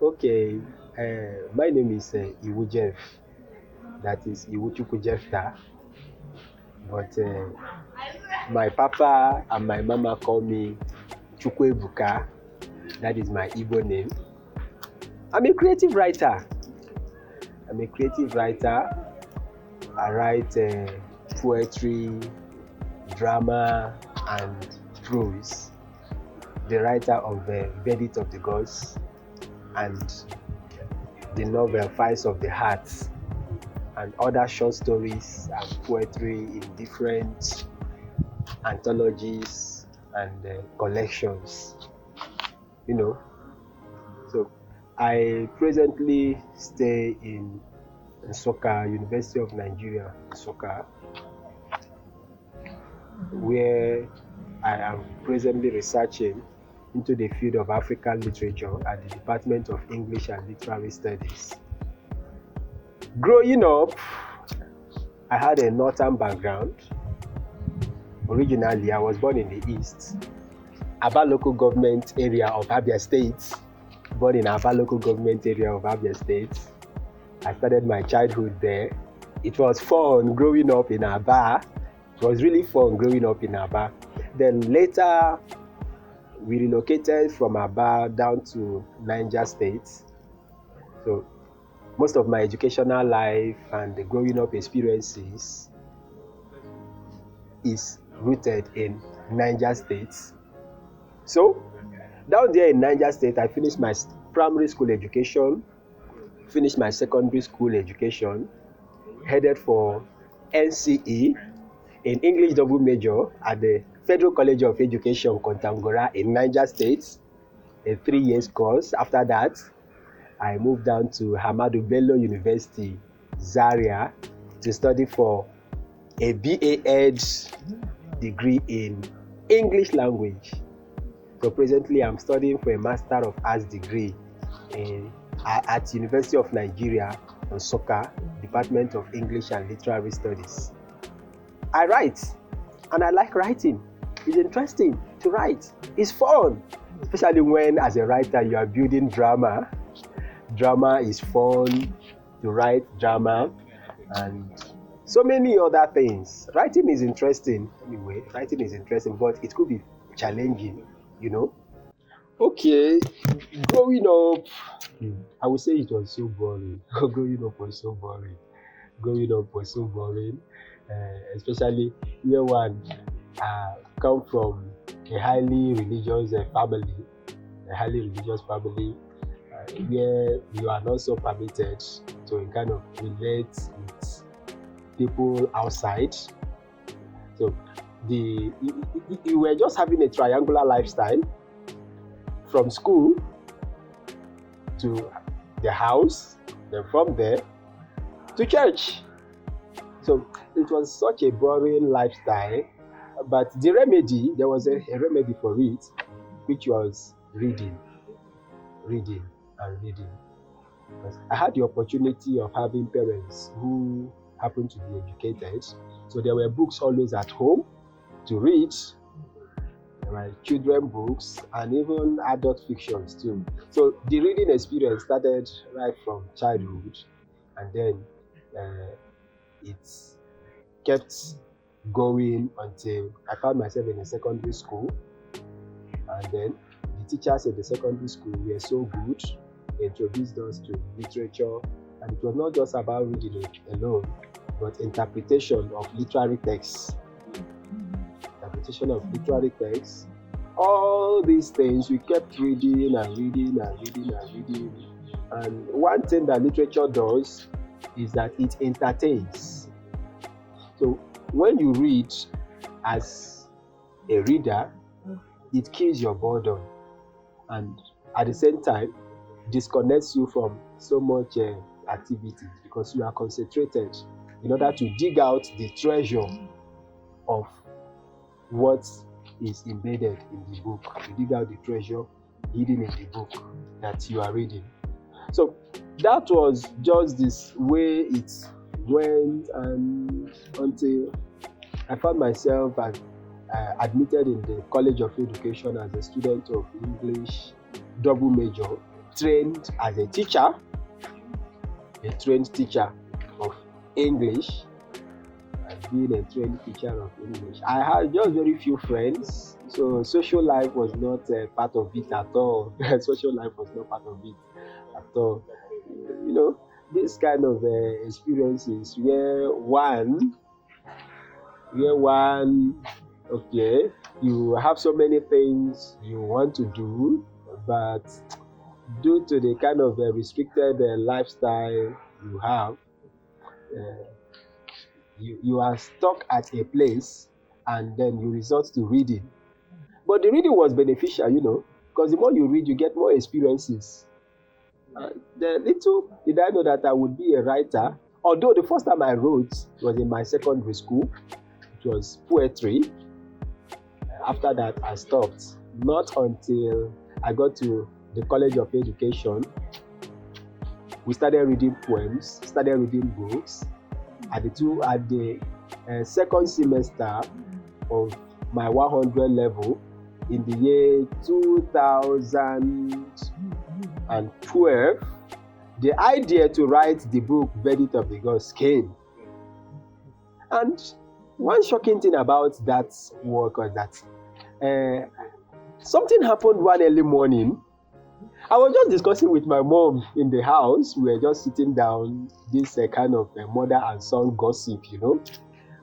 Okay, my name is Iwu Jeff. That is Iwu Chukwu Jefta. But my papa and my mama call me Chukwu Ebuka. That is my Igbo name. I'm a creative writer. I write poetry, drama, and prose. The writer of Verdict of the Gods and the novel Fires of the Heart and other short stories and poetry in different anthologies and collections. So I presently stay in Nsukka, University of Nigeria, Nsukka, where I am presently researching into the field of African literature at the Department of English and Literary Studies. Growing up, I had a northern background. Originally, I was born in the east, Aba local government area of Abia State. Born in Aba local government area of Abia State. I started my childhood there. It was fun growing up in Aba. It was really fun growing up in Aba. Then later, we relocated from Aba down to Niger State. So most of my educational life and the growing up experiences is rooted in Niger State. So down there in Niger State, I finished my primary school education, finished my secondary school education, headed for NCE in English double major at the Federal College of Education, Kontagora in Niger State, a 3 year course. After that, I moved down to Hamadu Bello University, Zaria, to study for a BA.Ed degree in English language. So presently, I'm studying for a Master of Arts degree at University of Nigeria, Nsukka, Department of English and Literary Studies. I write, and I like writing. It's interesting to write. It's fun, especially when, as a writer, you are building drama. Drama is fun to write drama, and so many other things. Writing is interesting anyway. Writing is interesting, but it could be challenging, Okay, growing up, I would say it was so boring. Growing up was so boring. Especially when one come from a highly religious family, where you are not so permitted to kind of relate with people outside. So you were just having a triangular lifestyle from school to the house, then from there to church. So it was such a boring lifestyle, but there was a remedy for it, which was reading. Because I had the opportunity of having parents who happened to be educated, so there were books always at home to read. There were children books and even adult fictions too. So the reading experience started right from childhood, and then it kept going until I found myself in a secondary school, and then the teachers in the secondary school were so good. They introduced us to literature, and it was not just about reading alone, but interpretation of literary texts. All these things, we kept reading. And one thing that literature does is that it entertains. So when you read as a reader, it kills your boredom, and at the same time disconnects you from so much activity, because you are concentrated in order to dig out the treasure of what is embedded in the book. You dig out the treasure hidden in the book that you are reading. So that was just this way it went, and until I found myself admitted in the College of Education as a student of English double major trained as a teacher, a trained teacher of English. I've been a trained teacher of English. I had just very few friends, so social life was not part of it at all. Social life was not part of it at all. You know, this kind of experiences where one, okay, you have so many things you want to do, but due to the kind of restricted lifestyle you have, you are stuck at a place, and then you resort to reading. But the reading was beneficial, because the more you read, you get more experiences. The little did I know that I would be a writer, although the first time I wrote was in my secondary school. It was poetry. After that, I stopped. Not until I got to the College of Education, we started reading poems, started reading books. At the second semester of my 100 level in the year 2012, the idea to write the book Verdict of the Gods came. And one shocking thing about that work was that something happened one early morning. I was just discussing with my mom in the house. We were just sitting down, this kind of mother and son gossip, We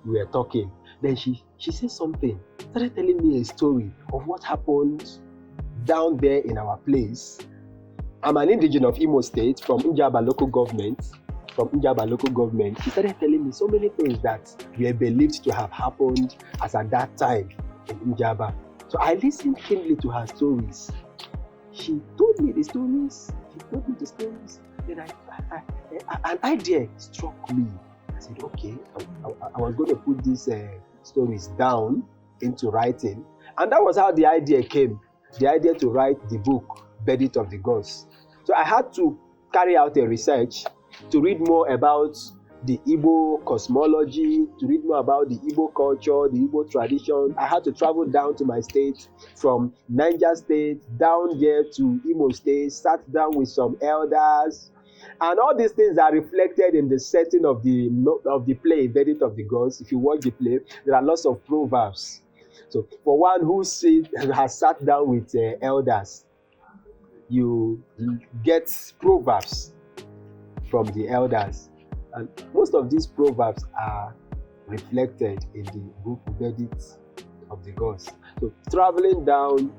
were talking. Then she said something, started telling me a story of what happened down there in our place. I'm an indigenous of Imo State from Njaba local government. She started telling me so many things that were believed to have happened as at that time in Njaba. So I listened keenly to her stories. She told me the stories. Then an idea struck me. I said, okay, I was going to put these stories down into writing. And that was how the idea came. The idea to write the book, Verdict of the Gods. So I had to carry out a research to read more about the Igbo cosmology, to read more about the Igbo culture, the Igbo tradition. I had to travel down to my state, from Niger State down here to Imo State, sat down with some elders, and all these things are reflected in the setting of the play, Verdict of the Gods. If you watch the play, there are lots of proverbs. So for one who has sat down with elders, you get proverbs from the elders. And most of these proverbs are reflected in the book Verdict of the Gods. So traveling down,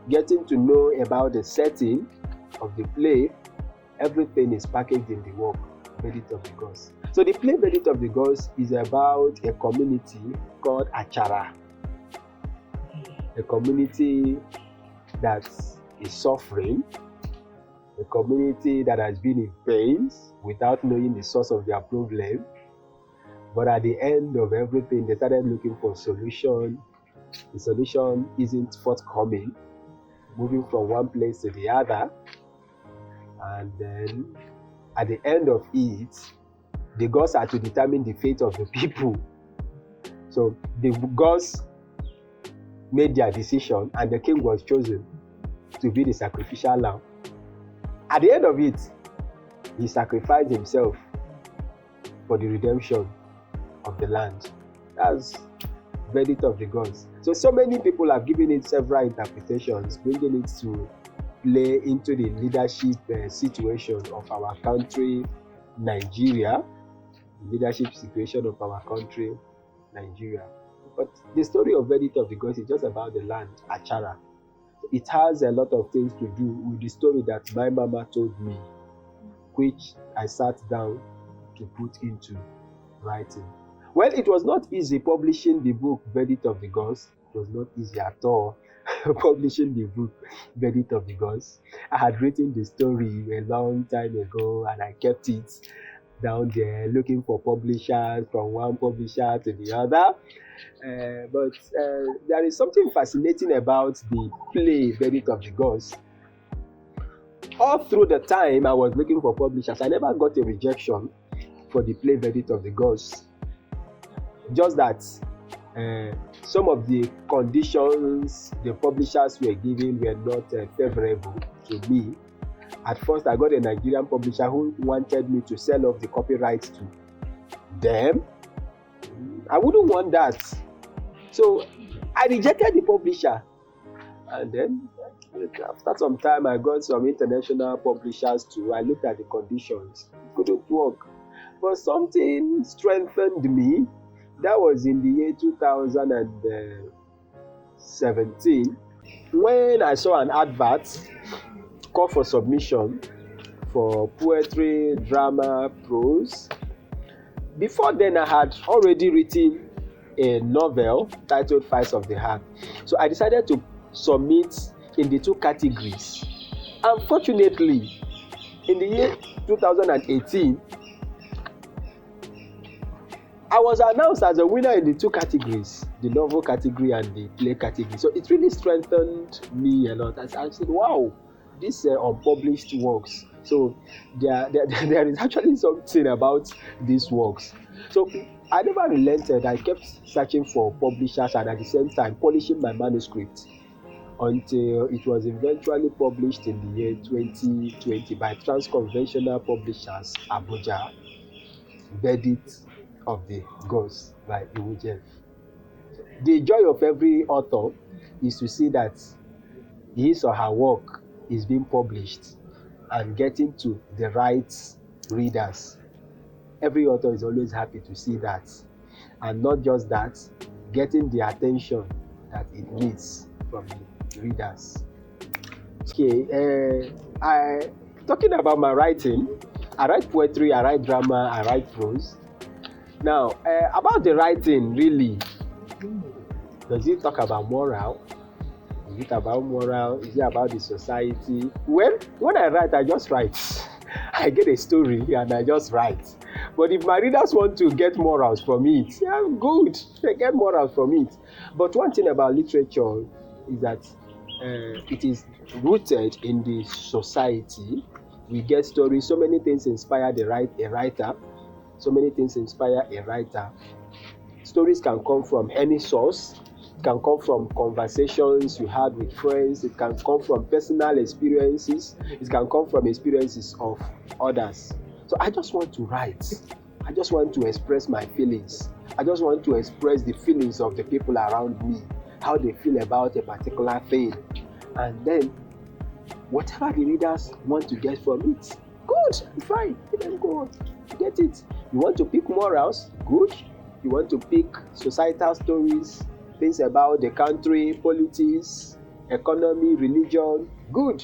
getting to know about the setting of the play, everything is packaged in the work Verdict of the Gods. So the play Verdict of the Gods is about a community called Achara. A community that is suffering, a community that has been in pains without knowing the source of their problem. But at the end of everything, they started looking for a solution. The solution isn't forthcoming, moving from one place to the other. And then at the end of it, the gods are to determine the fate of the people. So the gods made their decision, and the king was chosen to be the sacrificial lamb. At the end of it, he sacrificed himself for the redemption of the land. That's Verdict of the Gods. So many people have given it several interpretations, bringing it to play into the leadership situation of our country, Nigeria. Leadership situation of our country, Nigeria. But the story of Verdict of the Gods is just about the land, Achara. It has a lot of things to do with the story that my mama told me, which I sat down to put into writing. Well, it was not easy publishing the book Verdict of the Gods. It was not easy at all publishing the book Verdict of the Gods. I had written the story a long time ago, and I kept it down there looking for publishers, from one publisher to the other. But there is something fascinating about the play Verdict of the Gods. All through the time I was looking for publishers, I never got a rejection for the play Verdict of the Gods. Just that some of the conditions the publishers were giving were not favorable to me. At first, I got a Nigerian publisher who wanted me to sell off the copyright to them. I wouldn't want that. So I rejected the publisher. And then after some time, I got some international publishers too. I looked at the conditions. It couldn't work. But something strengthened me. That was in the year 2017 when I saw an advert call for submission for poetry, drama, prose. Before then, I had already written a novel titled Files of the Heart. So I decided to submit in the two categories. Unfortunately, in the year 2018, I was announced as a winner in the two categories, the novel category and the play category. So it really strengthened me a lot. I said, wow, these unpublished works. So there is actually something about these works. So I never relented. I kept searching for publishers and at the same time polishing my manuscript until it was eventually published in the year 2020 by Transconventional Publishers, Abuja, Verdict of the Ghost by Iwujeff. The joy of every author is to see that his or her work is being published and getting to the right readers. Every author is always happy to see that. And not just that, getting the attention that it needs from the readers. Okay, talking about my writing, I write poetry, I write drama, I write prose. Now, about the writing, really, does it talk about moral? Is it about moral? Is it about the society? Well, when I write, I just write. I get a story and I just write. But if my readers want to get morals from it, yeah, good. They get morals from it. But one thing about literature is that it is rooted in the society. We get stories. So many things inspire a writer. So many things inspire a writer. Stories can come from any source. It can come from conversations you had with friends. It can come from personal experiences. It can come from experiences of others. So I just want to write. I just want to express my feelings. I just want to express the feelings of the people around me, how they feel about a particular thing. And then, whatever the readers want to get from it, good, fine, let them go on. Get it. You want to pick morals? Good. You want to pick societal stories, things about the country, politics, economy, religion? Good.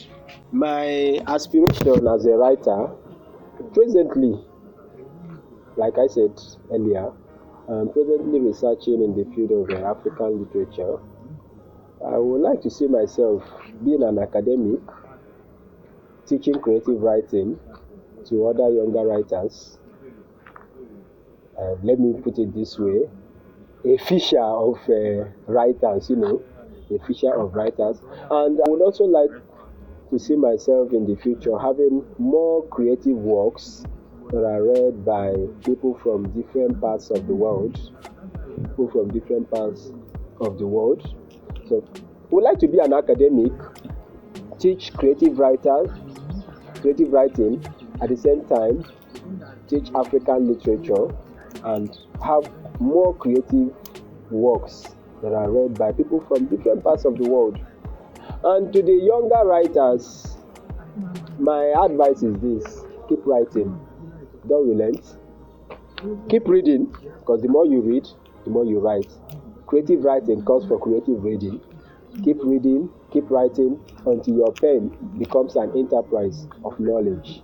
My aspiration as a writer, presently, like I said earlier, I'm presently researching in the field of African literature. I would like to see myself being an academic, teaching creative writing to other younger writers. Let me put it this way, a fisher of writers, a fisher of writers. And I would also like to see myself in the future having more creative works that are read by people from different parts of the world. So, I would like to be an academic, teach creative writing, at the same time, teach African literature, and have more creative works that are read by people from different parts of the world. And to the younger writers, my advice is this: keep writing, don't relent, keep reading, because the more you read, the more you write. Creative writing calls for creative reading. Keep reading, keep writing until your pen becomes an enterprise of knowledge.